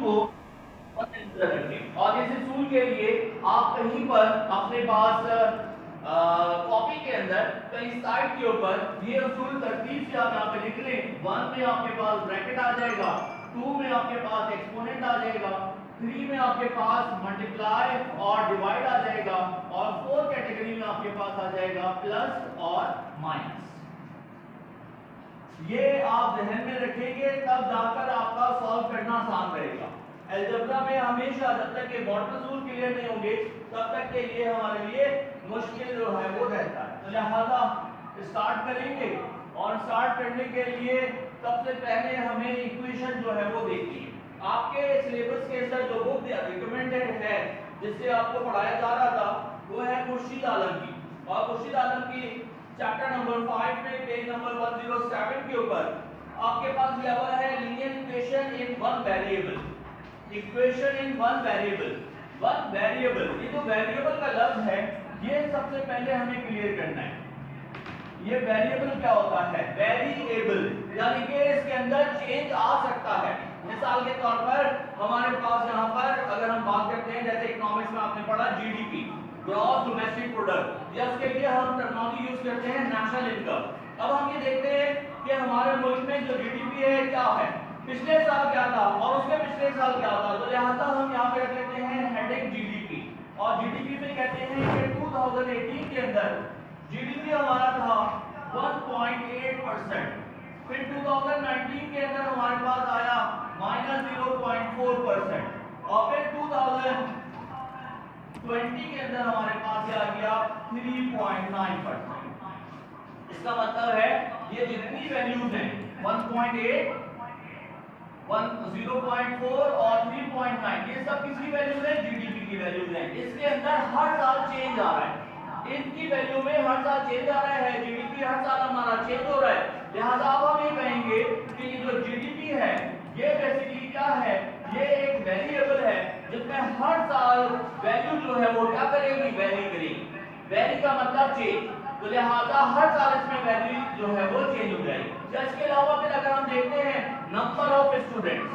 को और इस सूल के लिए आप कहीं पर अपने पास कॉपी के अंदर कहीं साइड के ऊपर ये उसूल तरतीब से आप यहाँ पे लिख लें। 1 में आपके पास ब्रैकेट आ जाएगा, 2 में आपके पास एक्सपोनेंट आ जाएगा, 3 में आपके पास मल्टीप्लाई और डिवाइड आ जाएगा, और 4 कैटेगरी में आपके पास आ जाएगा प्लस और माइनस। ये आप ध्यान में रखेंगे, तब जाकर आपका सॉल्व करना आसान रहेगा। अलजेब्रा में हमेशा जब तक के मॉडल रूल क्लियर नहीं होंगे तब तक के लिए हमारे लिए मुश्किल जो है वो रहता है। तो लिहाजा स्टार्ट करेंगे, और स्टार्ट करने के लिए सबसे पहले हमें इक्वेशन जो है वो देखनी है। आपके सिलेबस के अंदर जो बुक रिकमेंडेड है जिससे आपको पढ़ाया जा रहा था वो है खुर्शीद आलम की, और खुर्शीद आलम की चैप्टर नंबर 5 में पेज नंबर 107 के ऊपर आपके पास दिया हुआ है linear equation in one variable. Equation in one variable, one variable, ये जो वेरिएबल का लफ्ज है ये सबसे पहले हमें क्लियर करना है। ये वेरिएबल क्या होता है? वेरिएबल यानी कि इसके अंदर चेंज आ सकता है। मिसाल के तौर पर हमारे पास यहाँ पर अगर हम बात करते हैं, जैसे इकोनॉमिक्स में आपने पढ़ा जीडीपी, ग्रॉस डोमेस्टिक प्रोडक्ट, या उसके लिए हम टर्मिनोलॉजी यूज करते हैं नेशनल इनकम। अब हम ये देखते हैं कि हमारे मुल्क में जो जीडीपी है क्या है, पिछले साल क्या था और उसके पिछले साल क्या था। तो लिहाजा हम यहाँ पे रख लेते हैं हेडिंग जीडीपी, और जीडीपी में कहते हैं कि 2018 के अंदर जीडीपी हमारा था 1.8%, फिर 2019 के अंदर हमारे पास आया -0.4%, और फिर 2020 के अंदर हमारे पास आ गया 3.9%। इसका मतलब है ये जितनी वैल्यूज हैं 1.8, 0.4 और 3.9, ये सब किसकी वैल्यूज है? जीडीपी की वैल्यूज है। इसके अंदर हर साल चेंज आ रहा है, इनकी वैल्यू में हर साल चेंज आ रहा है, जीडीपी हर साल हमारा चेंज हो रहा है। लिहाजा अब हम ये कहेंगे कि ये जो जीडीपी है ये बेसिकली क्या है? ये एक वेरिएबल है जिसमें हर साल वैल्यू जो है वो क्या करेगी? वेरी करेगी। वेरी का मतलब चेंज, तो लिहाजा हर साल इसमें वैल्यू जो है वो चेंज हो जाएगी। इसके अलावा फिर अगर हम देखते हैं number of students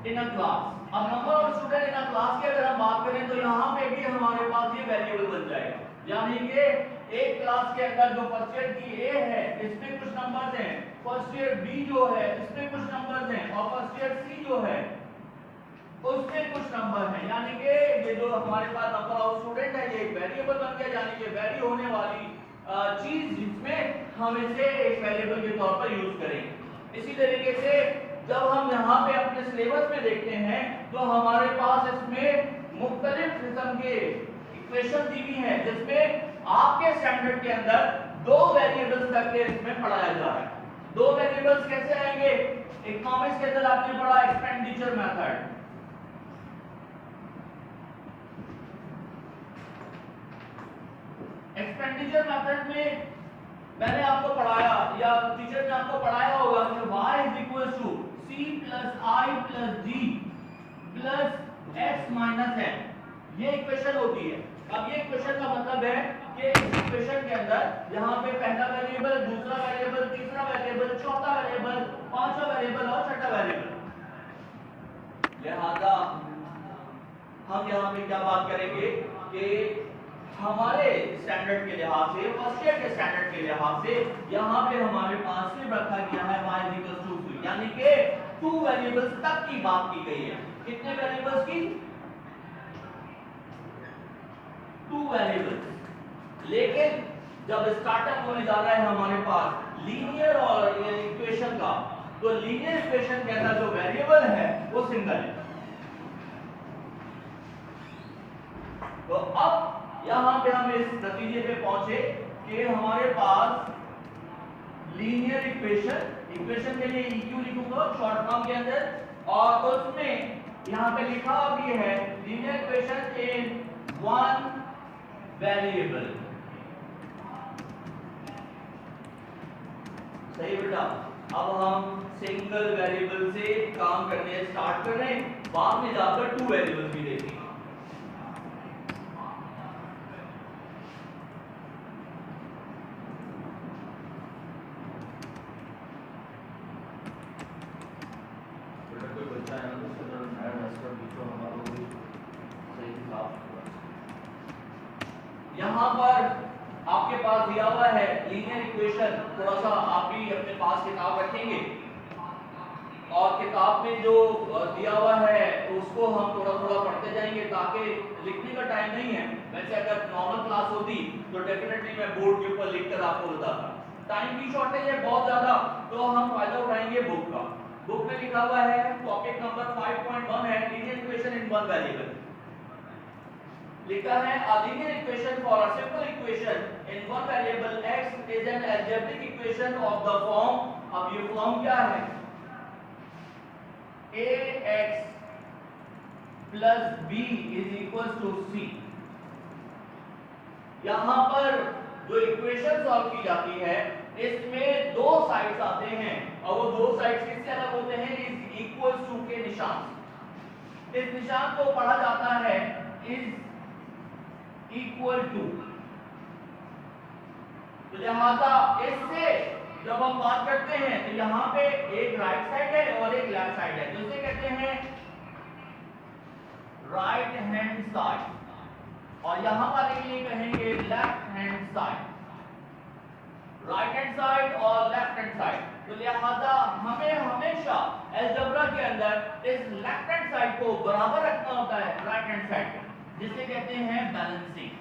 in a class, अब number of student in a class की अगर हम बात करें तो यहाँ पे भी हमारे पास ये वेरिएबल बन जाएगा। यानी कि एक क्लास के अंदर जो फर्स्ट ईयर की ए है इसमें कुछ नंबर्स हैं, फर्स्ट ईयर बी जो है इसमें कुछ नंबर्स हैं, और फर्स्ट ईयर सी जो है उसमें कुछ नंबर हैं। यानी कि ये जो हमारे पास नंबर ऑफ स्टूडेंट है ये एक वेरिएबल बन गया, यानी कि वेरी होने वाली चीज जिसमें हम इसे एक वेरिएबल के तौर पर यूज करेंगे। इसी तरीके से जब हम यहाँ पे अपने सिलेबस में देखते हैं तो हमारे पास इसमें मुख्तलिफ किस्म के इक्वेशन दी हुई हैं जिसमें आपके स्टैंडर्ड के अंदर दो वेरिएबल्स तक के इसमें पढ़ाया जा रहा है। दो वेरिएबल्स कैसे आएंगे? इकोनॉमिक्स के अंदर आपने पढ़ा एक्सपेंडिचर मेथड, एक्सपेंडिचर मेथड में मैंने आपको पढ़ाया या टीचर ने आपको पढ़ाया होगा कि y = c + i + d + x - n, ये इक्वेशन होती है। अब ये इक्वेशन का मतलब है कि इस इक्वेशन के अंदर यहाँ पे पहला वेरिएबल, दूसरा वेरिएबल, तीसरा वेरिएबल, चौथा वेरिएबल, पांचवा वेरिएबल और छठा वेरिएबल। लिहाजा हम यहाँ पे क्या बात करेंगे कि हमारे स्टैंडर्ड के लिहाज से, फर्स्ट ईयर के स्टैंडर्ड के लिहाज से यहाँ पे हमारे पास सिर्फ रखा गया है y = 2, यानी कि 2 वेरिएबल्स तक की बात की गई है। कितने वेरिएबल्स की? 2 वेरिएबल्स। लेकिन जब स्टार्टअप होने जा रहा है हमारे पास लीनियर और इक्वेशन का, तो लीनियर इक्वेशन के अंदर जो वेरिएबल है वो सिंगल है। तो अब यहाँ पे हम इस नतीजे पे पहुंचे कि हमारे पास लीनियर इक्वेशन के लिए EQ लिखूंगा शॉर्ट फॉर्म के अंदर, और उसमें यहाँ पे लिखा भी है linear equation in one variable. सही बेटा? अब हम सिंगल वेरिएबल से काम करने स्टार्ट कर रहे हैं, बाद में जाकर 2 वेरिएबल भी देखेंगे। यहाँ पर आपके पास दिया हुआ है लीनियर इक्वेशन, थोड़ा सा आप भी अपने पास किताब रखेंगे और किताब में जो दिया हुआ है उसको हम थोड़ा थोड़ा पढ़ते जाएंगे ताकि लिखने का टाइम नहीं है। वैसे अगर नॉर्मल क्लास होती तो डेफिनेटली मैं बोर्ड के ऊपर लिखकर आपको बताता। टाइम की शॉर्टेज है बहुत ज्यादा, तो हम फायदा उठाएंगे बुक का। बुक में लिखा हुआ है टॉपिक नंबर 5.1 है linear equation in one variable. लिखा है a linear equation for a simple equation in one variable x is an algebraic equation of the form। अब ये फॉर्म क्या है? ax plus b is equals to c। यहां पर जो equation solve की जाती है इसमें दो साइड्स आते हैं और वो दो साइड्स किससे अलग होते हैं? इज इक्वल्स टू के निशान। इस निशान को पढ़ा जाता है इज इक्वल टू। तो लिहाजा इससे जब हम बात करते हैं तो यहां पे एक राइट साइड है और एक लेफ्ट साइड है, जिसे कहते हैं राइट हैंड साइड, और यहां पर ये कहेंगे left hand side. Right hand side और लेफ्ट हैंड साइड। तो लिहाजा हमें हमेशा अलजेब्रा के अंदर इस लेफ्ट हैंड साइड को बराबर रखना होता है राइट हैंड साइड को, जिसे कहते हैं बैलेंसिंग,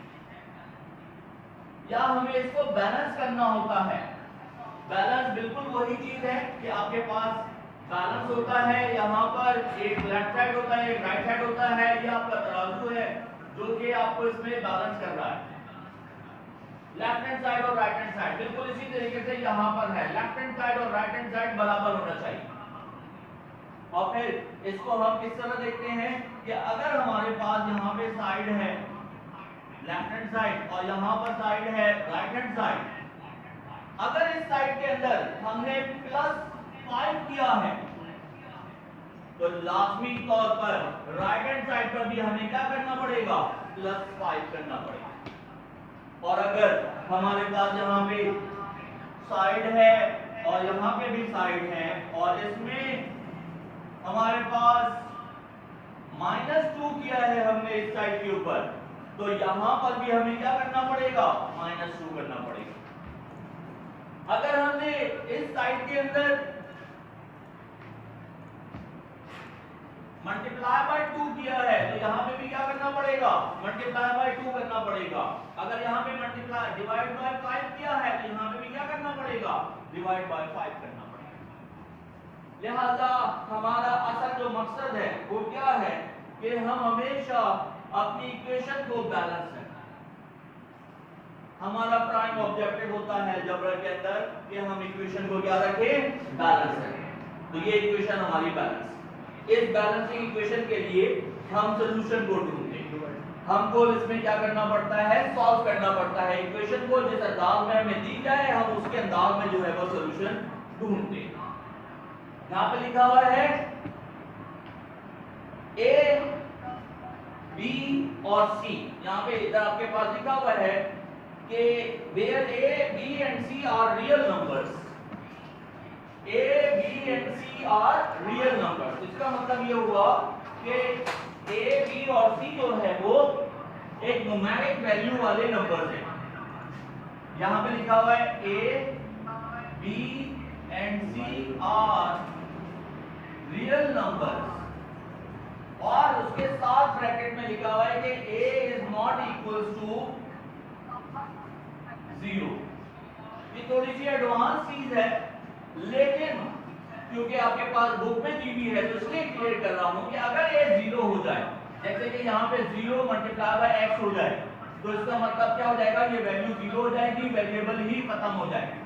या हमें इसको बैलेंस करना होता है। बैलेंस बिल्कुल वही चीज है कि आपके पास बैलेंस होता है, यहाँ पर एक लेफ्ट साइड होता है एक राइट साइड होता है, ये आपका तराजू है जो कि आपको इसमें बैलेंस कर रहा है। लेफ्ट हैंड साइड और राइट हैंड साइड बिल्कुल इसी तरीके से यहाँ पर है, लेफ्ट हैंड साइड और राइट हैंड साइड बराबर होना चाहिए। और फिर इसको हम किस तरह देखते हैं कि अगर हमारे पास यहाँ पे साइड है लेफ्ट हैंड साइड और यहाँ पर साइड है राइट हैंड साइड, अगर इस साइड के अंदर हमने +5 किया है तो लाजमी तौर पर राइट हैंड साइड पर भी हमें क्या करना पड़ेगा? +5 करना पड़ेगा। और अगर हमारे पास यहाँ पे साइड है और यहाँ पे भी साइड है और इसमें हमारे पास -2 किया है हमने इस साइड के ऊपर, तो यहां पर भी हमें क्या करना पड़ेगा? -2 करना पड़ेगा। अगर हमने इस साइड के अंदर मल्टीप्लाई बाय 2 किया है तो यहां पे भी क्या करना पड़ेगा? मल्टीप्लाई बाय 2 करना पड़ेगा। अगर यहां पे मल्टीप्लाई डिवाइड बाय 5 किया है तो यहां पे भी क्या करना पड़ेगा? डिवाइड बाय 5 करना पड़ेगा। लिहाजा हमारा असल जो मकसद है वो क्या है कि हम हमेशा अपनी इक्वेशन को बैलेंस रखें। हमारा प्राइम ऑब्जेक्टिव होता है अलजेब्रा के अंदर कि हम इक्वेशन को क्या रखें? बैलेंस रखें। तो ये इक्वेशन हमारी बैलेंस। इस बैलेंसिंग इक्वेशन के लिए हम सॉल्यूशन को ढूंढते हैं। हमको इसमें क्या करना पड़ता है? सॉल्व करना पड़ता है इक्वेशन को। जिस अंदाज में हमें दी जाए हम उसके अंदाज में जो है वो सॉल्यूशन ढूंढते हैं। यहाँ पे लिखा हुआ है ए, बी और सी। यहाँ पे इधर आपके पास लिखा हुआ है कि where a, b and c are real numbers। a, b and c are real numbers। इसका मतलब ये हुआ कि a, b और c जो है वो एक न्यूमेरिक वैल्यू वाले नंबर्स हैं। यहाँ पे लिखा हुआ है a, b and c are real numbers और उसके साथ ब्रैकेट में लिखा हुआ है कि a is not equals to 0। ये थोड़ी सी एडवांस चीज है, लेकिन क्योंकि आपके पास बुक में दी हुई है तो इसलिए क्लियर कर रहा हूं कि अगर ये 0 हो जाए, जैसे कि यहाँ पे 0 मल्टीप्लाई बाय x हो जाए, तो इसका मतलब क्या हो जाएगा? ये वैल्यू 0 हो जाएगी, वेरिएबल ही खत्म हो जाएगी।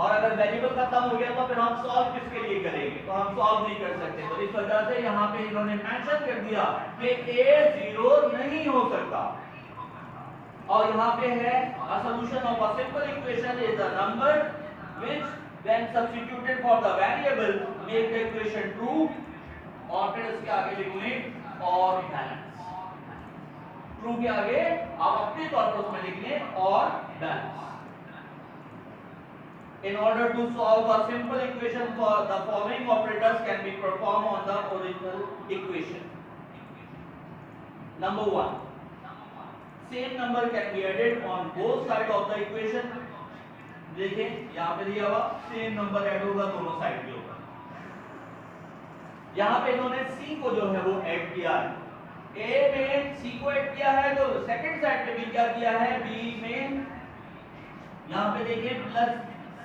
और अगर वेरिएबल खत्म हो गया तो फिर हम सॉल्व किसके लिए करेंगे? तो हम सॉल्व नहीं कर सकते। तो इस वजह से यहाँ पे इन्होंने मेंशन कर दिया कि a 0 नहीं हो सकता। और यहाँ पे है a solution of a simple equation is a number which when substituted for the variable make the equation true। और फिर इसके आगे लिख लें और बैलेंस। ट्रू के आगे आप अपने तौर पर उसमें लिख लें और balance. In order to solve a simple equation, for the following operators can be performed on the original equation. Number 1, same number can be added on both sides of the equation. देखें यहाँ पे दिया हुआ same number add होगा दोनों side के ऊपर। यहाँ पे इन्होंने c को जो है वो ऐड किया है, a में c को ऐड किया है, तो सेकंड साइड पे भी क्या किया है, b में यहाँ पे देखिए प्लस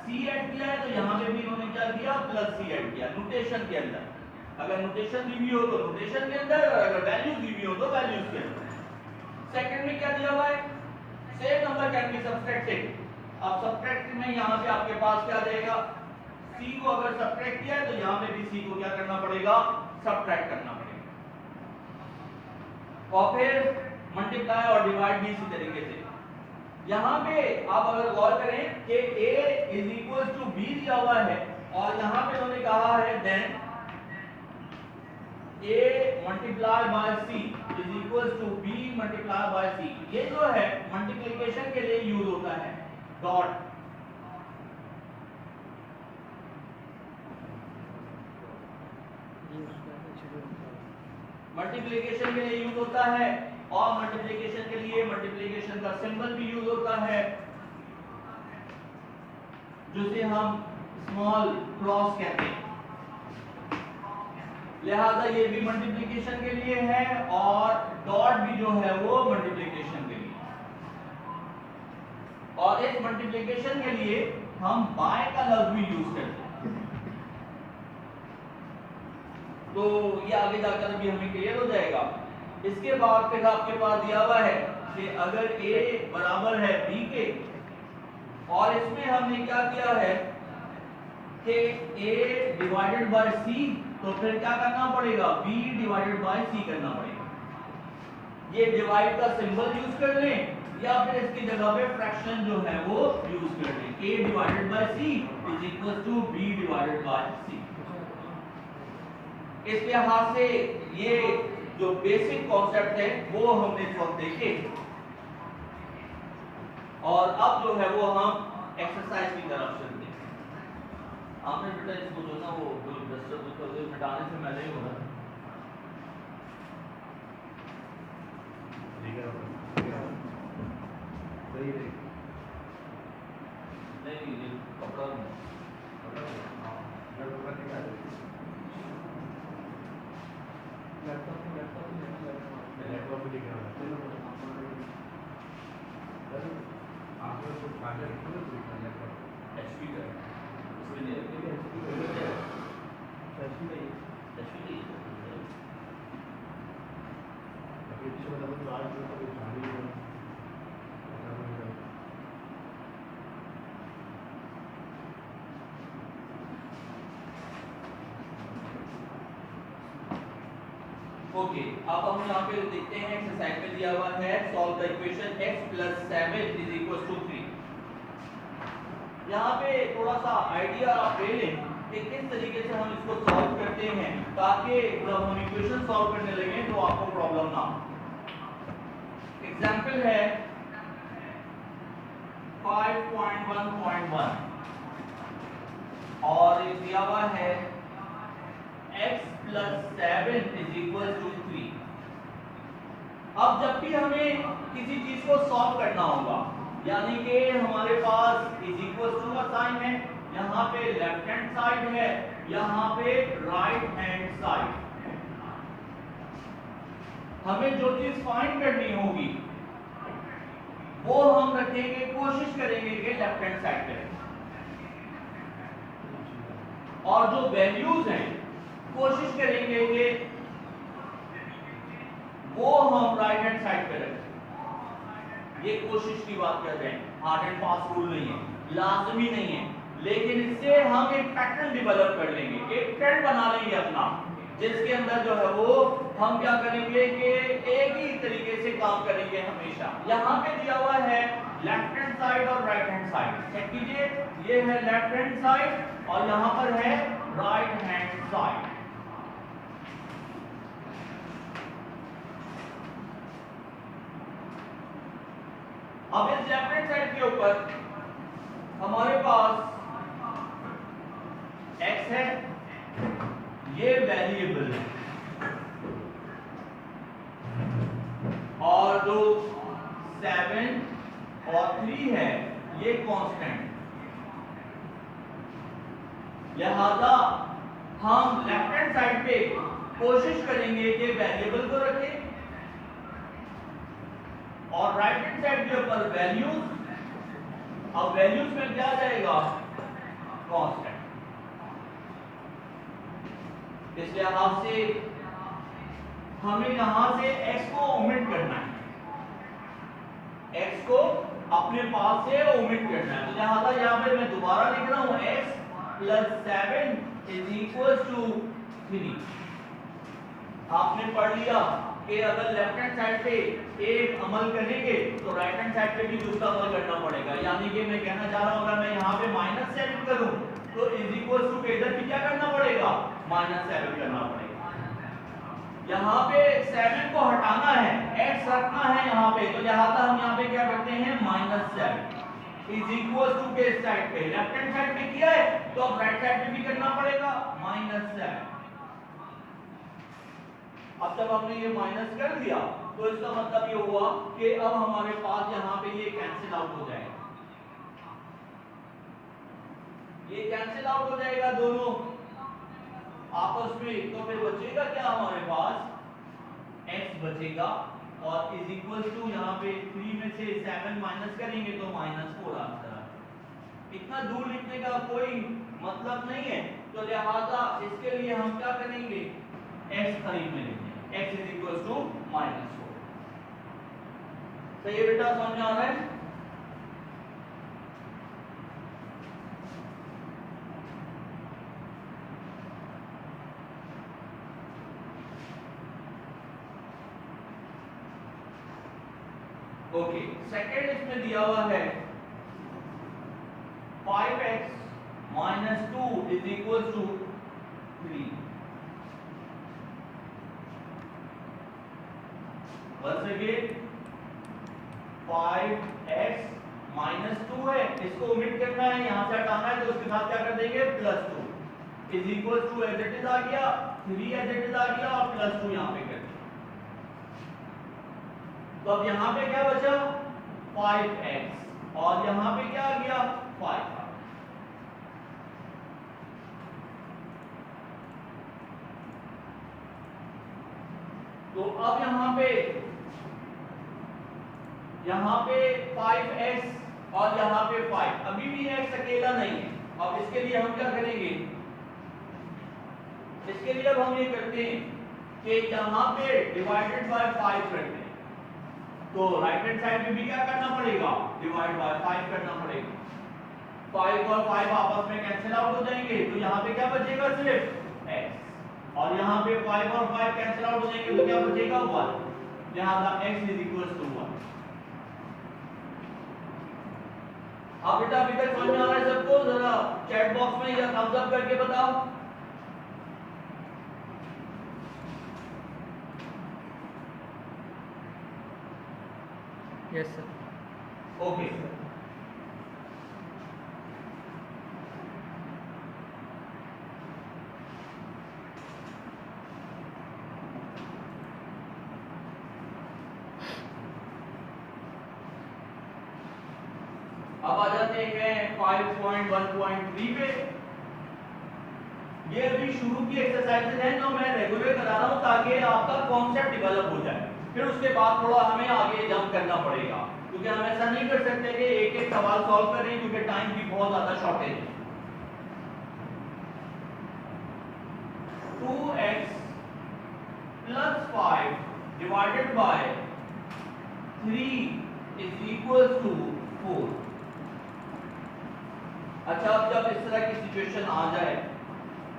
c ऐड किया है, तो यहाँ पे भी इन्होंने क्या किया, प्लस c ऐड किया नोटेशन के अंदर। अगर नोटेशन दी हुई हो तो नोटेशन के अंदर, और अगर वैल्यूज दी हुई हो तो वैल्यूज के अंदर। सेकंड में क्या दिया हुआ है, same number can be subtracted. अब सब्ट्रैक्ट में यहाँ पे आपके पास क्या रहेगा, c को अगर सब्ट्रैक्ट किया है तो यहाँ पे भी c को क्या करना पड़ेगा, सब्ट्रैक्ट करना पड़ेगा। और फिर मल्टीप्लाई और डिवाइड भी इसी तरीके से। यहाँ पे आप अगर गौर करें कि a is equal to b दिया हुआ है, और यहाँ पे उन्होंने कहा है then a multiply by c is equal to b multiply by c। ये जो है मल्टीप्लिकेशन के लिए यूज होता है डॉट। मल्टीप्लिकेशन के लिए यूज होता है, और मल्टीप्लिकेशन के लिए मल्टीप्लिकेशन का सिंबल भी यूज होता है, जिसे हम स्मॉल क्रॉस कहते हैं। लिहाजा ये भी मल्टीप्लिकेशन के लिए है, और डॉट भी जो है वो मल्टीप्लिकेशन के लिए। और इस मल्टीप्लिकेशन के लिए हम बाय का लफ्ज भी यूज करते हैं। तो ये आगे जाकर भी हमें क्लियर हो जाएगा। इसके बाद फिर आपके पास दिया हुआ है कि अगर a बराबर है b के, और इसमें हमने क्या किया है कि a डिवाइडेड बाय c, तो फिर क्या करना पड़ेगा, b डिवाइडेड बाय c करना पड़ेगा। ये डिवाइड का सिंबल यूज कर लें, या फिर इसकी जगह पे फ्रैक्शन जो है वो यूज कर लें, a divided by c is equal to b divided by c। इस लिहाज से ये जो बेसिक कॉन्सेप्ट है वो हमने इस वक्त देखे, और अब जो है वो हम एक्सरसाइज की तरफ चलते हैं। आपने बेटा इसको जो ना वो डस्टर को हटाने से पहले ही होगा नहीं, ये कपड़ा लैपटॉप में दिख रहा है आपने उसको कागज खोलो तो दिखा लैपटॉप एचपी का उसमें नहीं है, एचपी नहीं अभी पीछे मतलब तो आज जो कोई गाड़ी है ओके। अब हम यहाँ पे देखते हैं एक्सरसाइज में दिया हुआ है सॉल्व द इक्वेशन x + 7 = 3। यहाँ पे थोड़ा सा आइडिया आप ले लें कि किस तरीके से हम इसको सॉल्व करते हैं, ताकि जब हम इक्वेशन सॉल्व करने लगे तो आपको प्रॉब्लम ना हो। एग्जांपल है 5.1.1 और ये दिया हुआ है x + 7 = 3। अब जब भी हमें किसी चीज को सॉल्व करना होगा, यानी कि हमारे पास = का साइन है, यहाँ पे लेफ्ट हैंड साइड है, यहाँ पे राइट हैंड साइड, हमें जो चीज फाइंड करनी होगी वो हम रखेंगे, कोशिश करेंगे कि लेफ्ट हैंड साइड पे, और जो वैल्यूज हैं कोशिश करेंगे कि वो हम राइट हैंड साइड पे रखें। ये कोशिश की बात कर रहे हैं, हार्ड एंड फास्ट रूल नहीं है, लाजमी नहीं है, लेकिन इससे हम एक पैटर्न डेवलप कर लेंगे, एक ट्रेंड बना लेंगे अपना, जिसके अंदर जो है वो हम क्या करेंगे कि एक ही तरीके से काम करेंगे हमेशा। यहाँ पे दिया हुआ है लेफ्ट हैंड साइड और राइट हैंड साइड, चेक कीजिए, ये है लेफ्ट हैंड साइड और यहाँ पर है राइट हैंड साइड। अब इस लेफ्ट हैंड साइड के ऊपर हमारे पास x है, ये वेरिएबल है, और जो 7 और 3 है ये कांस्टेंट। लिहाजा हम लेफ्ट हैंड साइड पे कोशिश करेंगे कि वेरिएबल को रखें और राइट हैंड साइड के ऊपर वैल्यूज। अब वैल्यूज में क्या जाएगा? कांस्टेंट। इस लिहाज से हमें यहां से x को ओमिट करना है, x को अपने पास से ओमिट करना है। तो लिहाजा यहां पे मैं दोबारा लिख रहा हूं x + 7 = 3। आपने पढ़ लिया कि अगर लेफ्ट हैंड साइड पे एक अमल करेंगे तो राइट हैंड साइड पे भी दूसरा अमल करना पड़ेगा। यानी कि मैं कहना चाह रहा हूं अगर मैं यहां पे -7 करूं तो = के इधर भी क्या करना पड़ेगा? -7 करना पड़ेगा। यहाँ पे 7 को हटाना है, x रखना है यहाँ पे, तो लिहाजा हम यहाँ पे क्या करते हैं? -7 के साइड पे लेफ्ट हैंड साइड पे किया है तो अब राइट साइड पे भी करना पड़ेगा -7। अब जब हमने ये माइनस कर दिया तो इसका मतलब ये हुआ कि अब हमारे पास यहाँ पे ये कैंसिल आउट हो जाएगा, ये कैंसिल आउट हो जाएगा दोनों आपस में। तो फिर बचेगा क्या हमारे पास? x बचेगा और = यहाँ पे 3 में से 7 माइनस करेंगे तो -4 आता है। इतना दूर लिखने का कोई मतलब नहीं है, तो लिहाजा इसके लिए हम क्या करेंगे? x करीब में लिखेंगे, x = -4। सही है बेटा, समझ आ रहा है? ओके, सेकंड इसमें दिया हुआ है 5x - 2 = 3। once again 5x - 2 है, इसको ओमिट करना है, यहां से हटाना है, तो उसके साथ क्या कर देंगे? +2 = एज इट इज आ गया, 3 एज इट इज आ गया और +2 यहां पे कर। तो अब यहां पे क्या बचा? 5x और यहां पे क्या आ गया? 5। तो अब यहां पे 5x और यहां पे 5, अभी भी x अकेला नहीं है। अब इसके लिए हम क्या करेंगे? इसके लिए अब हम ये करते हैं कि यहां पे डिवाइडेड बाय 5 करते हैं, तो राइट हैंड साइड में भी क्या करना पड़ेगा? डिवाइड बाय 5 करना पड़ेगा। 5 और 5 आपस में कैंसिल आउट हो जाएंगे, तो यहाँ पे क्या बचेगा? सिर्फ x। और यहाँ पे 5 और 5 कैंसिल आउट हो जाएंगे तो क्या बचेगा? 1। लिहाजा x = 1। अब बेटा अभी तक समझ में आ रहा है सबको? जरा चैट बॉक्स में या थम्स अप करके बताओ। Yes sir. ओके, अब आ जाते हैं 5.1.3 पे। ये अभी शुरू की एक्सरसाइजेज हैं जो मैं रेगुलर करा रहा हूं ताकि आपका कॉन्सेप्ट डेवलप हो जाए, फिर उसके बाद थोड़ा हमें आगे जंप करना पड़ेगा, क्योंकि हम ऐसा नहीं कर सकते कि एक एक सवाल सॉल्व करें, क्योंकि टाइम की बहुत ज्यादा शॉर्टेज है। 2x + 5 divided by 3 = 4। अच्छा, अब जब इस तरह की सिचुएशन आ जाए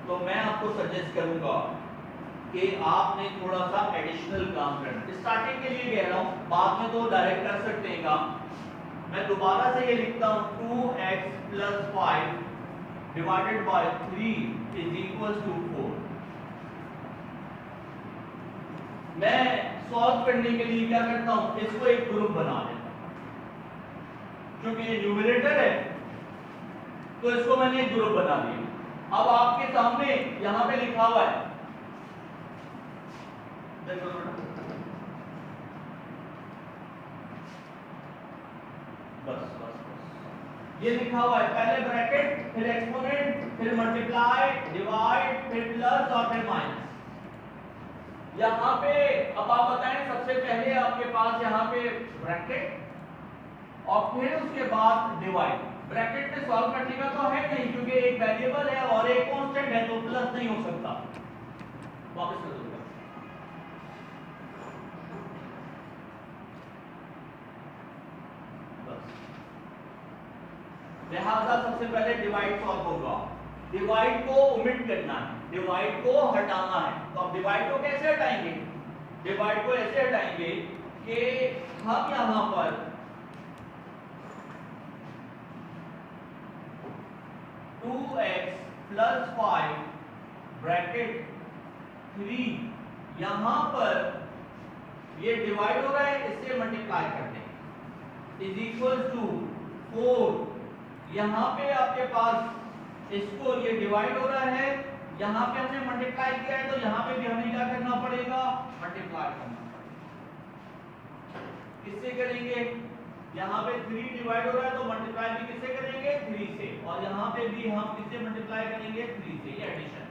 तो मैं आपको सजेस्ट करूंगा कि आपने थोड़ा सा एडिशनल काम करना। स्टार्टिंग के लिए कह रहा हूं, बाद में तो डायरेक्ट कर सकते हैं काम। मैं दोबारा से ये लिखता हूं 2x + 5 डिवाइडेड बाय 3 = 4। मैं सॉल्व करने के लिए क्या करता हूं? इसको एक ग्रुप बना देता हूं, क्योंकि ये न्यूमरेटर है तो इसको मैंने एक ग्रुप बना दिया। अब आपके सामने यहां पे लिखा हुआ है, देखो बस ये लिखा हुआ है, पहले ब्रैकेट फिर एक्सपोनेंट फिर मल्टीप्लाई डिवाइड फिर प्लस और फिर माइनस। यहाँ पे अब आप बताएं, सबसे पहले आपके पास यहाँ पे ब्रैकेट और फिर उसके बाद डिवाइड। ब्रैकेट में सॉल्व करने का तो है नहीं, क्योंकि एक वेरिएबल है और एक कांस्टेंट है, तो प्लस नहीं हो सकता। वापस कर दूंगा, बस। लिहाजा सबसे पहले डिवाइड सॉल्व होगा। डिवाइड को ओमिट करना है, डिवाइड को हटाना है। तो अब डिवाइड को कैसे हटाएंगे? डिवाइड को ऐसे हटाएंगे कि हम यहां पर टू एक्स प्लस 5 ब्रैकेट 3, यहां पर ये डिवाइड हो रहा है, इससे मल्टीप्लाई करते हैं, इज इक्वल टू 4। यहां पे आपके पास इसको ये डिवाइड हो रहा है, यहां पे हमने मल्टीप्लाई किया है, तो यहां पे भी हमें क्या करना पड़ेगा? मल्टीप्लाई करना पड़ेगा। किससे करेंगे? यहां पे 3 डिवाइड हो रहा है, तो मल्टीप्लाई भी किससे करेंगे? 3 से। और यहां पे भी हम किससे मल्टीप्लाई करेंगे? 3 से। ये एडिशन,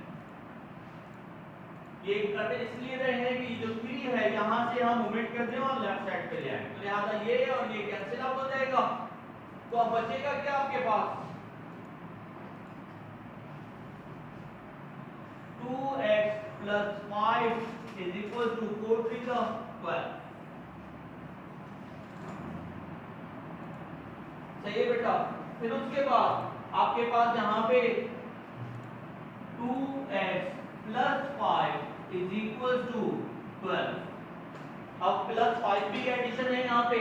ये कर इसलिए रहे हैं कि जो 3 है यहां से हम ओमिट कर दें और लेफ्ट साइड पे ले आए, तो लिहाजा ये और ये कैंसिल आउट हो जाएगा। तो अब बचेगा क्या आपके पास? 2x plus 5 is equal to 4 3 12। सही है बेटा। फिर उसके बाद आपके पास यहाँ पे 2x plus 5 is equal to 12। अब प्लस 5 भी एडिशन है, यहाँ पे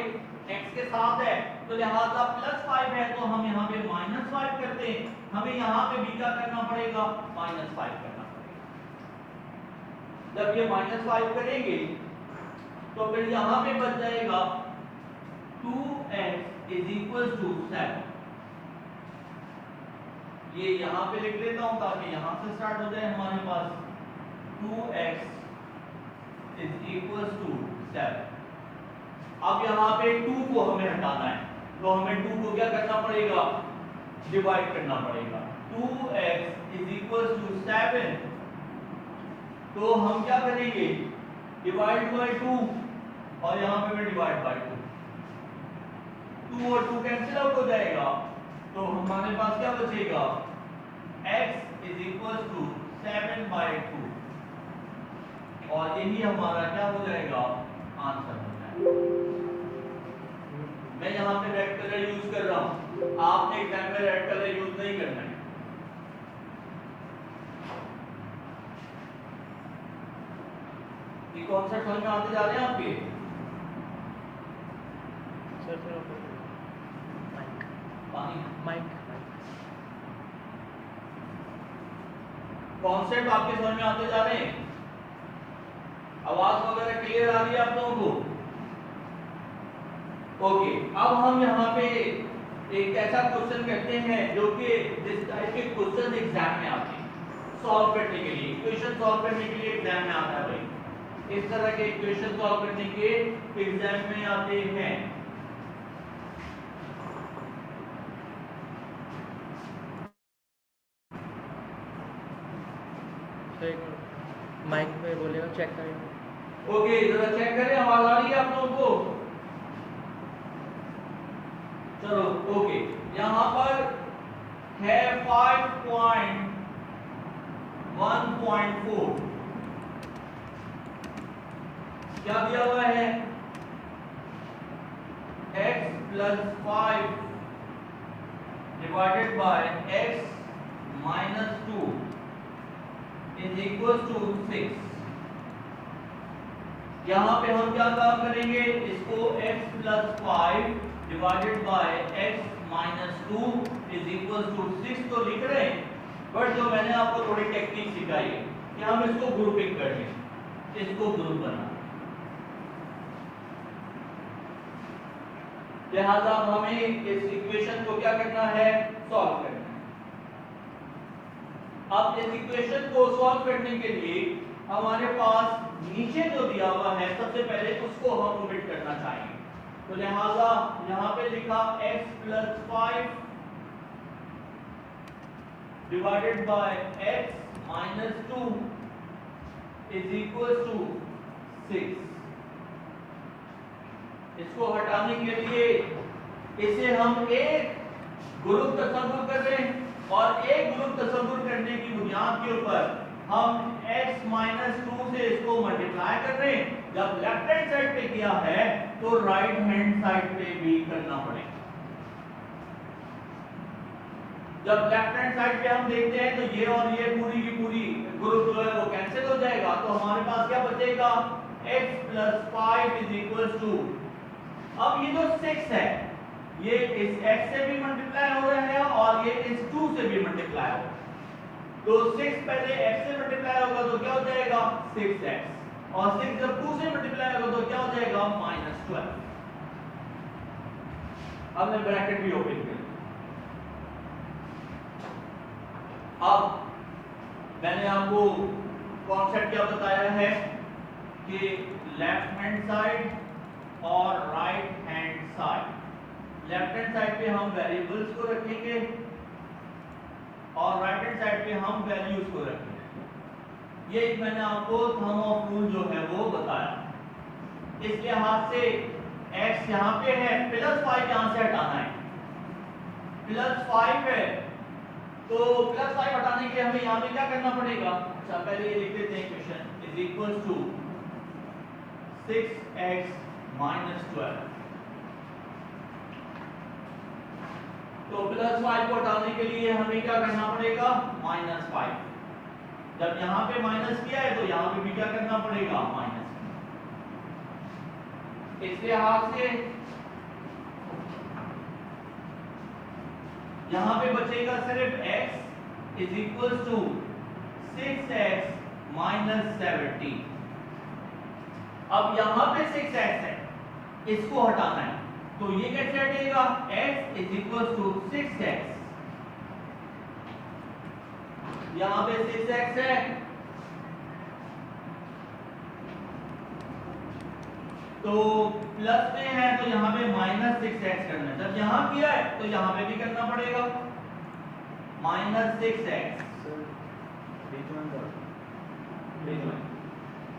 x के साथ है, तो लिहाजा प्लस 5 है, तो हम यहाँ पे माइनस 5 करते हैं। हमें यहाँ पे भी क्या करना पड़ेगा? माइनस 5 करना पड़ेगा। जब ये माइनस 5 करेंगे तो फिर यहाँ पे बच जाएगा 2x इज इक्वल टू 7। ये यहाँ पे लिख लेता हूँ ताकि यहाँ से स्टार्ट हो जाए हमारे पास 2x इज इक्वल टू 7। अब यहाँ पे 2 को हमें हटाना है, तो हमें 2 को क्या करना पड़ेगा? डिवाइड करना पड़ेगा। 2x इज इक्वल टू 7, तो हम क्या करेंगे? डिवाइड बाय 2 और यहाँ पे मैं डिवाइड बाय 2, 2 और 2 कैंसिल आउट हो जाएगा, तो हमारे पास क्या बचेगा? x इज इक्वल टू 7/2, और यही हमारा क्या हो जाएगा? आंसर हो जाएगा। मैं यहाँ पे रेड कलर यूज कर रहा हूँ, आपने एग्जाम में रेड कलर यूज नहीं करना है। ये कॉन्सेप्ट समझ में आते जा रहे हैं आपके? सर माइक कॉन्सेप्ट आपके समझ में आते जा रहे हैं? आवाज वगैरह क्लियर आ रही है आप लोगों को? ओके, अब हम यहाँ पे एक ऐसा क्वेश्चन करते हैं जो कि जिस टाइप के क्वेश्चन एग्जाम में आते हैं सॉल्व करने के लिए, इक्वेशन सॉल्व करने के लिए एग्जाम में आता है भाई। इस तरह के इक्वेशन सॉल्व करने के एग्जाम में आते हैं। माइक पे बोलेगा, चेक करें। ओके, जरा चेक करें, आवाज आ रही है आप लोगों को? चलो ओके, यहाँ पर है 5.1.4, क्या दिया हुआ है? x plus 5 divided by x minus 2 is equal to 6। यहाँ पे हम क्या काम करेंगे? इसको x plus 5 divided by x minus 2 is equal to 6 तो लिख रहे हैं, बट जो मैंने आपको थोड़ी टेक्निक सिखाई है कि हम इसको ग्रुपिंग कर लें, इसको ग्रुप बना, लिहाजा हमें इस इक्वेशन को क्या करना है? सॉल्व करना है। अब इस इक्वेशन को सॉल्व करने के लिए हमारे पास नीचे जो दिया हुआ है सबसे पहले उसको हम ओमिट करना चाहेंगे, तो लिहाजा यहां पे लिखा x + 5 डिवाइडेड बाय x - 2 = 6। इसको हटाने के लिए इसे हम एक ग्रुप तस्वुर कर रहे हैं और एक ग्रुप तस्वुर करने की बुनियाद के ऊपर हम x - 2 से इसको मल्टीप्लाई कर रहे हैं। जब लेफ्ट हैंड साइड पे किया है तो राइट हैंड साइड पे भी करना पड़ेगा। जब लेफ्ट हैंड साइड पे हम देखते हैं तो ये और ये पूरी की पूरी ग्रुप जो है वो कैंसिल हो जाएगा, तो हमारे पास क्या बचेगा x + 5 = 2। अब ये जो 6 है ये इस x से भी मल्टीप्लाई हो रहा है और ये इस 2 से भी मल्टीप्लाई हो रहा है, तो 6 पहले x से मल्टीप्लाई होगा तो क्या हो जाएगा 6x, और 6 जब 2 से मल्टीप्लाई होगा तो क्या हो जाएगा -12। अब मैं ब्रैकेट भी ओपन कर, अब मैंने आपको कॉन्सेप्ट क्या बताया है कि लेफ्ट हैंड साइड और right hand side, left hand side पे हम वेरिएबल्स को रखेंगे और राइट हैंड साइड पे हम वैल्यूज को रखेंगे। ये एक मैंने आपको थंब ऑफ रूल जो है वो बताया। इस लिहाज से x यहाँ पे है, +5 यहाँ से हटाना है, +5 है तो +5 हटाने के लिए हमें यहाँ पे क्या करना पड़ेगा। अच्छा पहले ये लिख लेते हैं इक्वेशन = 6x - 12। तो +5 को हटाने के लिए हमें क्या करना पड़ेगा -5। जब यहाँ पे माइनस किया है तो यहाँ पे भी क्या करना पड़ेगा माइनस। इस लिहाज से यहाँ पे बचेगा सिर्फ x = 6x - 17। अब यहाँ पे 6x है, इसको हटाना है तो ये कैसे हटेगा x = 6x, यहाँ पे 6x है तो प्लस में है तो यहाँ पे -6x करना है। जब यहाँ किया है तो यहाँ पे भी करना पड़ेगा -6x।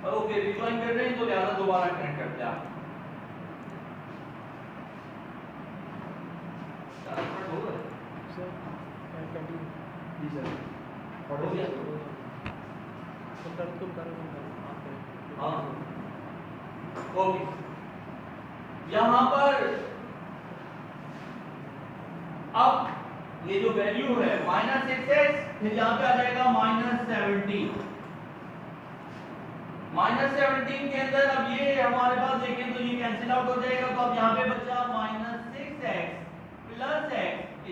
ओके रिजॉइन कर रहे हैं तो लिहाजा दोबारा कनेक्ट करते हैं आप। जी सर हो गया तुम करो हाँ ओके। यहाँ पर अब ये जो वैल्यू है -6x, फिर यहाँ पे आ जाएगा -17। -17 के अंदर अब ये हमारे पास देखें तो ये कैंसिल आउट हो जाएगा, तो अब यहाँ पे बचा -6x + x =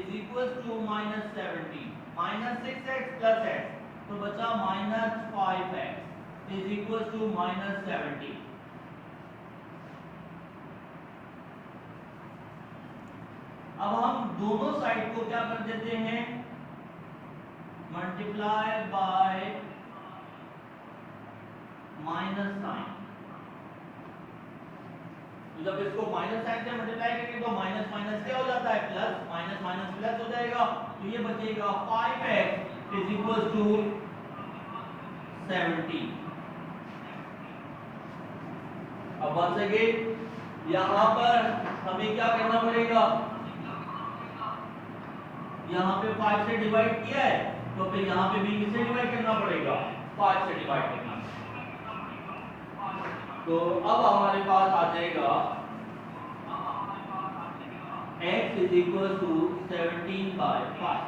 -17। -6x + x तो बचा -5x = -17। अब हम दोनों साइड को क्या कर देते हैं मल्टीप्लाई बाय माइनस साइन। तो जब इसको माइनस साइन से मल्टीप्लाई करेंगे तो माइनस माइनस क्या हो जाता है प्लस, माइनस माइनस प्लस हो जाएगा, तो ये बचेगा 5x = 70। अब once again यहाँ पर हमें क्या करना पड़ेगा, यहाँ पे 5 से डिवाइड किया है तो फिर यहाँ पे भी किससे डिवाइड करना पड़ेगा 5 से डिवाइड करना। तो अब हमारे पास आ जाएगा x = 17/5।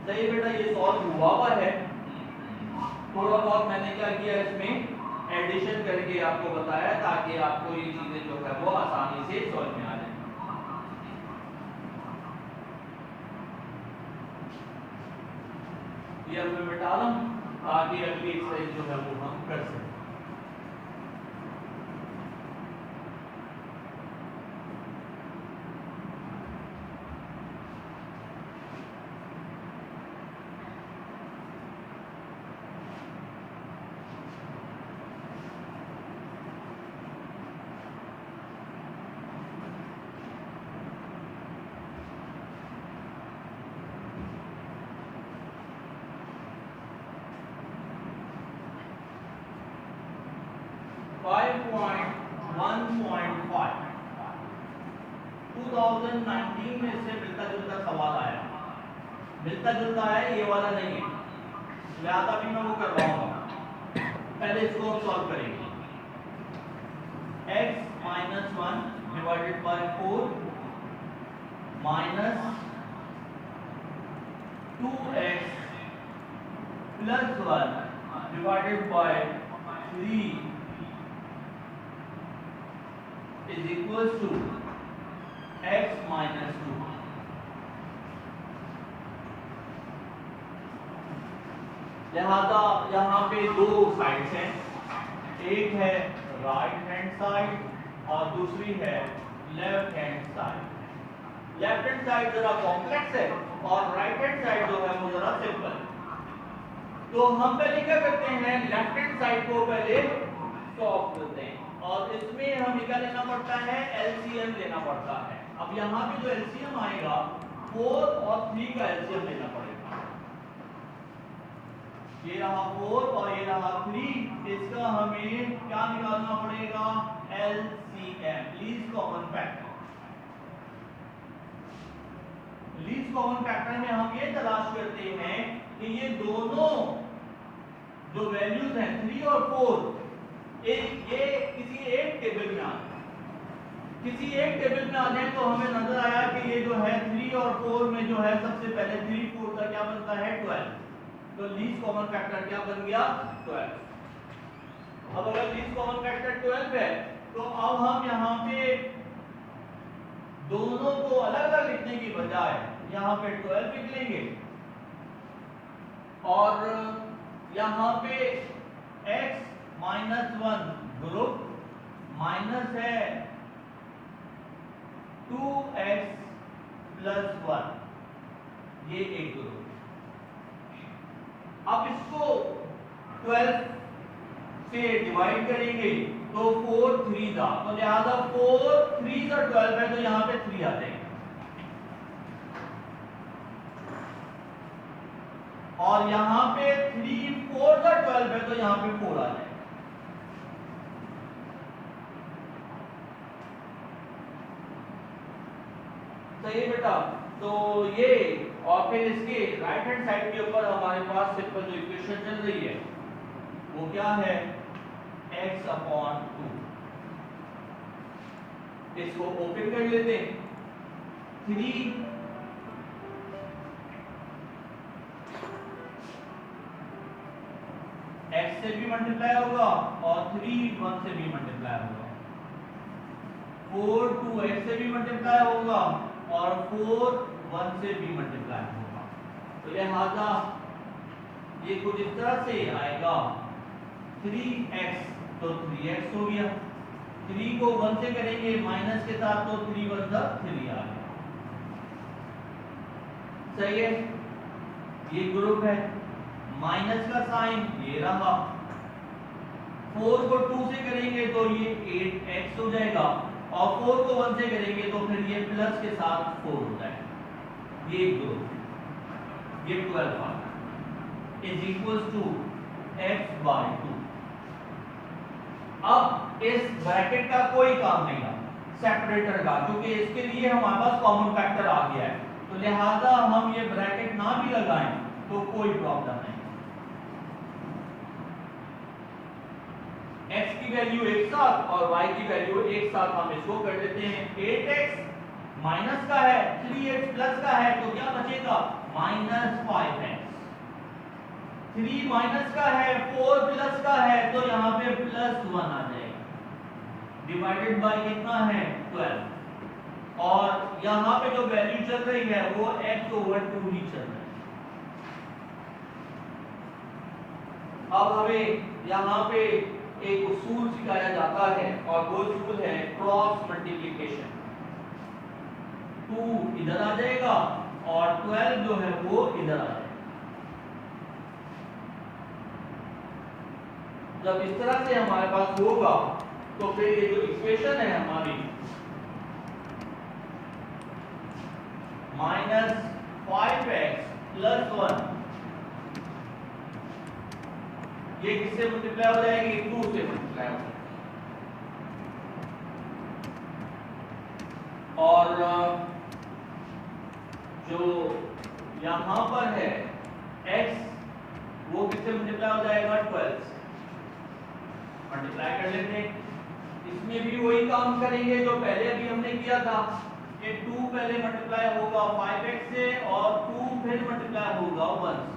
सही बेटा ये सॉल्व हुआ है। थोड़ा बहुत मैंने क्या किया इसमें एडिशन करके आपको बताया ताकि आपको ये चीजें जो है वो आसानी से समझ में आ जाए। ये अब मैं मिटा दूं ताकि अगली एक्सरसाइज जो है वो हम कर सकें। 5.1.5 2019 में से मिलता जुलता सवाल आया, मिलता जुलता है, ये वाला नहीं है, लिहाजा भी मैं वो करवाऊंगा। पहले इसको सॉल्व करेंगे। x minus 1 divided by 4 minus 2x plus 1 divided by 3 is equal to x minus 2। लिहाजा यहाँ पे दो साइड्स हैं, एक है राइट हैंड साइड और दूसरी है left hand side. Left hand side जरा कॉम्प्लेक्स है और राइट हैंड साइड जो है वो जरा सिंपल। तो हम पहले क्या करते हैं, लेफ्ट हैंड साइड को पहले सॉल्व करते हैं और इसमें हमें क्या लेना पड़ता है, एलसीएम लेना पड़ता है। अब यहाँ पे जो एलसीएम आएगा 4 और 3 का एलसीएम लेना पड़ेगा। ये रहा 4 और ये रहा 3, इसका हमें क्या निकालना पड़ेगा, LCM, least common factor. Least common factor में हम ये तलाश करते हैं कि ये दोनों जो वैल्यूज हैं 3 और 4 ये किसी एक टेबल में आ जाए, किसी एक टेबल में आ जाए। तो हमें नजर आया कि ये जो है 3 और 4 में जो है सबसे पहले 3 4 का क्या बनता है 12, तो लीस्ट कॉमन फैक्टर क्या बन गया 12। अब अगर लीस्ट कॉमन फैक्टर 12 है तो अब हम यहाँ पे दोनों को अलग अलग लिखने की बजाय यहाँ पे 12 लिख लेंगे और यहाँ पे x माइनस 1 ग्रुप माइनस है 2x प्लस 1, ये एक ग्रुप। अब इसको 12 से डिवाइड करेंगे तो 4 3 था, तो लिहाजा 4 3 का 12 है तो यहाँ पे 3 आ जाएगा और यहाँ पे 3 4 का 12 है तो यहाँ पे 4 आ जाएगा। सही है बेटा। तो ये और फिर इसके राइट हैंड साइड के ऊपर हमारे पास सिंपल जो इक्वेशन चल रही है वो क्या है, x अपॉन 2। इसको ओपन कर लेते हैं। 3 x से भी मल्टीप्लाई होगा और 3 1 से भी मल्टीप्लाई होगा। 4 2x से भी मल्टीप्लाई होगा और 4 1 से भी मल्टीप्लाई होगा। तो लिहाजा ये कुछ इस तरह से आएगा 3x तो 3x हो गया, 3 को 1 से करेंगे माइनस के साथ तो 3 1 3 आ गया। सही है, ये ग्रुप है। माइनस का साइन ये रहा, 4 को 2 से करेंगे तो ये 8x हो जाएगा और 4 को 1 से करेंगे तो फिर ये प्लस के साथ 4 हो जाएगा। ये ग्रुप, ये 12 is equal to x by 2। अब इस ब्रैकेट का कोई काम नहीं है सेपरेटर का, क्योंकि इसके लिए हमारे पास कॉमन फैक्टर आ गया है, तो लिहाजा हम ये ब्रैकेट ना भी लगाएं तो कोई प्रॉब्लम नहीं। x की वैल्यू एक साथ और y की वैल्यू एक साथ हम इसको कर देते हैं। 8x माइनस का है, 3x प्लस का है, तो क्या बचेगा माइनस 5x। 3 माइनस का है, 4 प्लस का है, तो यहाँ पे प्लस 1 आ जाएगा, डिवाइडेड बाय कितना है 12। और यहाँ पे जो वैल्यू चल रही है वो x/2 ही चल रहा है। अब हमें यहाँ पे एक उसूल सिखाया जाता है और वो उसूल है क्रॉस मल्टीप्लिकेशन। 2 इधर आ जाएगा और 12 जो है वो इधर आ जाएगा। जब इस तरह से हमारे पास होगा तो फिर ये जो इक्वेशन है हमारी -5x + 1 ये किससे मल्टीप्लाई हो जाएगी, 2 से मल्टीप्लाई हो जाएगी। और जो यहां पर है x वो किससे मल्टीप्लाई हो जाएगा 12 से। मल्टीप्लाई कर लेते हैं। इसमें भी वही काम करेंगे जो पहले अभी हमने किया था कि 2 पहले मल्टीप्लाई होगा 5x से और 2 फिर मल्टीप्लाई होगा 1 से।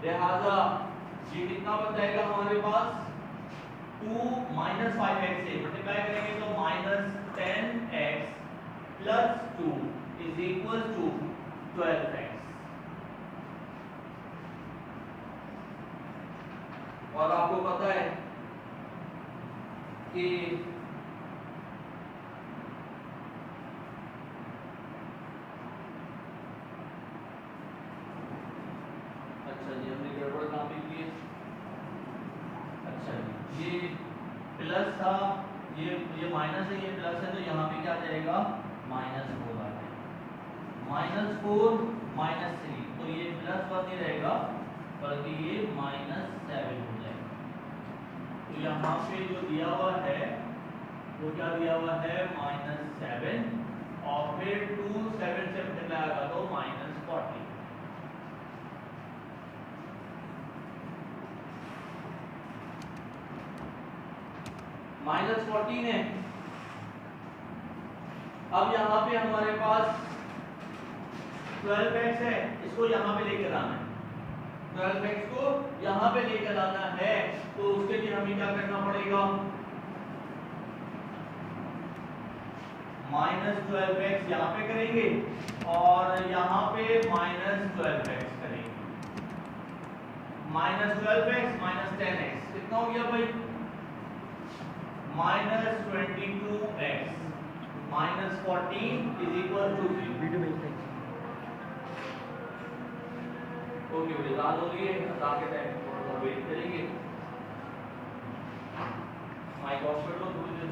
लिहाजा ये कितना बन जाएगा हमारे पास 2 माइनस 5x से मल्टीप्लाई करेंगे तो minus 10x plus 2 is equal to 12x। और आपको पता है कि अच्छा जी हमने गड़बड़ कहाँ पे की है। अच्छा जी ये प्लस था, ये माइनस है, ये प्लस है, तो यहाँ पे क्या आ जाएगा -4 आ जाएगा। -4 -3 तो ये +1 नहीं रहेगा बल्कि ये -7 हो जाएगा। तो यहाँ पे जो दिया हुआ है वो क्या दिया हुआ है -7 और फिर 2 7 से मल्टीप्लाई होगा तो -40। -14 है। अब यहाँ पे हमारे पास 12x है, इसको यहाँ पे लेकर आना है। 12x को यहाँ पे लेकर आना है तो उसके लिए हमें क्या करना पड़ेगा -12x यहाँ पे करेंगे और यहाँ पे -12x करेंगे। -12x -10x कितना हो गया भाई -22x -14 is equal to 0। Video भेजते हैं। ओके भाई रात हो रही है, रात के टाइम थोड़ा वेट करेंगे। माइक ऑफ कर लो थोड़ी देर।